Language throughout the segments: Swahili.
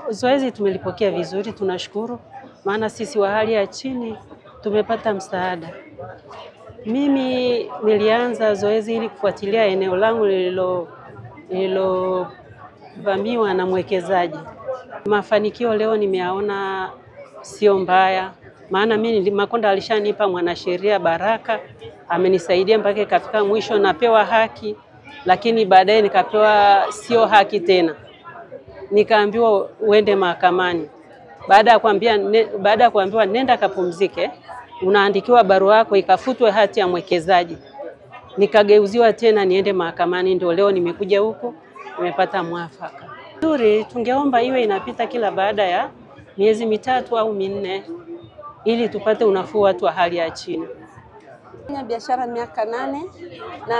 Zoezi tumelipokea vizuri, tunashukuru, maana sisi wa hali ya chini tumepata msaada. Mimi nilianza zoezi hili kufuatilia eneo langu lililovamiwa na mwekezaji. Mafanikio leo nimeyaona sio mbaya, maana mimi Makonda alishanipa mwanasheria Baraka, amenisaidia mpaka ikafika mwisho napewa haki, lakini baadaye nikapewa sio haki tena. Nikaambiwa uende mahakamani. Baada ya kuambiwa nenda kapumzike, unaandikiwa barua yako ikafutwe hati ya mwekezaji. Nikageuziwa tena niende mahakamani, ndio leo nimekuja huko, nimepata mwafaka. Nzuri, tungeomba iwe inapita kila baada ya miezi 3 au 4 ili tupate unafuu watu wa hali ya chini. Nafanya biashara miaka 8 na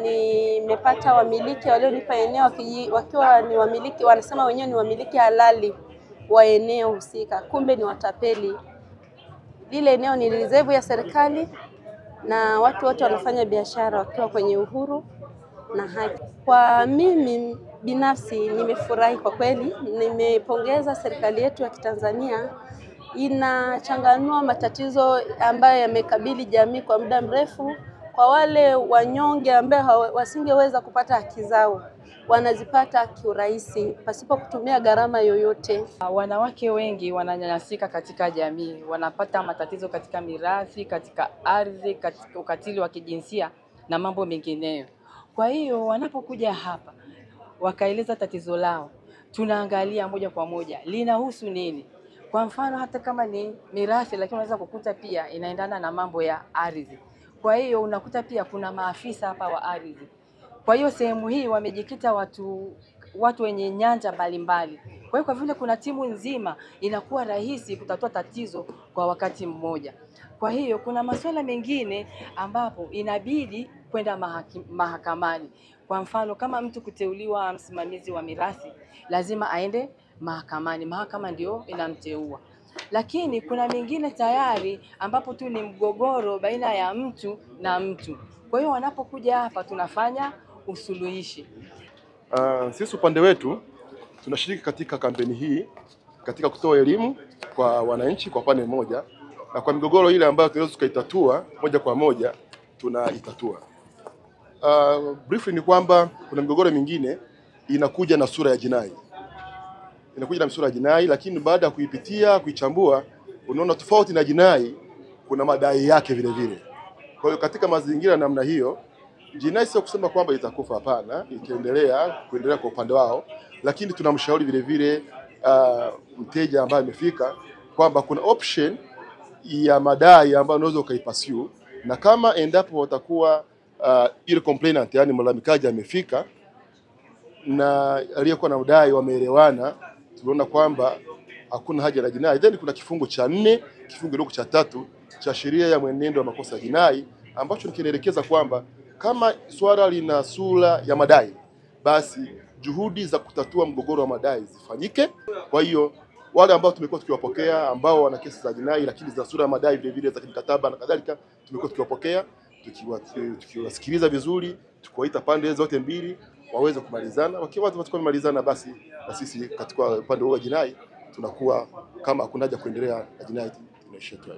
nimepata wamiliki walionipa eneo wakiwa ni wamiliki, wanasema wenyewe ni wamiliki halali wa eneo husika, kumbe ni watapeli. Lile eneo ni reserve ya serikali na watu wote wanafanya biashara wakiwa kwenye uhuru na haki. Kwa mimi binafsi nimefurahi kwa kweli, nimepongeza serikali yetu ya Kitanzania, inachanganua matatizo ambayo yamekabili jamii kwa muda mrefu. Kwa wale wanyonge ambao wasingeweza kupata haki zao, wanazipata kiurahisi pasipo kutumia gharama yoyote. Wanawake wengi wananyanyasika katika jamii, wanapata matatizo katika mirathi, katika ardhi, katika ukatili wa kijinsia na mambo mengineyo. Kwa hiyo wanapokuja hapa wakaeleza tatizo lao, tunaangalia moja kwa moja linahusu nini. Kwa mfano hata kama ni mirathi, lakini unaweza kukuta pia inaendana na mambo ya ardhi. Kwa hiyo unakuta pia kuna maafisa hapa wa ardhi. Kwa hiyo sehemu hii wamejikita watu wenye nyanja mbalimbali. Kwa hiyo kwa vile kuna timu nzima, inakuwa rahisi kutatua tatizo kwa wakati mmoja. Kwa hiyo kuna masuala mengine ambapo inabidi kwenda mahakamani. Kwa mfano kama mtu kuteuliwa msimamizi wa mirathi, lazima aende mahakamani. Mahakama ndio inamteua. Lakini kuna mengine tayari ambapo tu ni mgogoro baina ya mtu na mtu. Kwa hiyo wanapokuja hapa tunafanya usuluhishi. Sisi upande wetu tunashiriki katika kampeni hii katika kutoa elimu kwa wananchi kwa pande moja, na kwa migogoro ile ambayo tunaweza kuitatua moja kwa moja tunaitatua. Briefly ni kwamba kuna migogoro mingine inakuja na sura ya jinai. Lakini baada ya kuipitia, kuichambua, unaona tofauti na jinai kuna madai yake vile vile. Kwa hiyo katika mazingira namna hiyo, jinai sio kusema kwamba itakufa, hapana, kuendelea kwa upande wao, lakini tunamshauri vile vile mteja ambaye amefika kwamba kuna option ya madai ambayo unaweza ukaipursue, na kama endapo watakuwa ile complainant, yani mlalamikaji amefika na aliyekuwa na udai wameelewana, tunaona kwamba hakuna haja ya jinai. Then kuna kifungu cha 4, kifungu kidogo cha 3 cha sheria ya mwenendo wa makosa ya jinai ambacho kinaelekeza kwamba kama swala lina sura ya madai, basi juhudi za kutatua mgogoro wa madai zifanyike. Kwa hiyo wale ambao tumekuwa tukiwapokea ambao wana kesi za jinai lakini za sura ya madai vile vile za kimkataba na kadhalika, tumekuwa tukiwapokea, tukiwasikiliza vizuri, tukiwaita pande zote mbili waweze kumalizana. Wakiwa wamemalizana, basi na sisi katika upande wa jinai tunakuwa kama hakuna haja kuendelea na jinai tunaishia tu.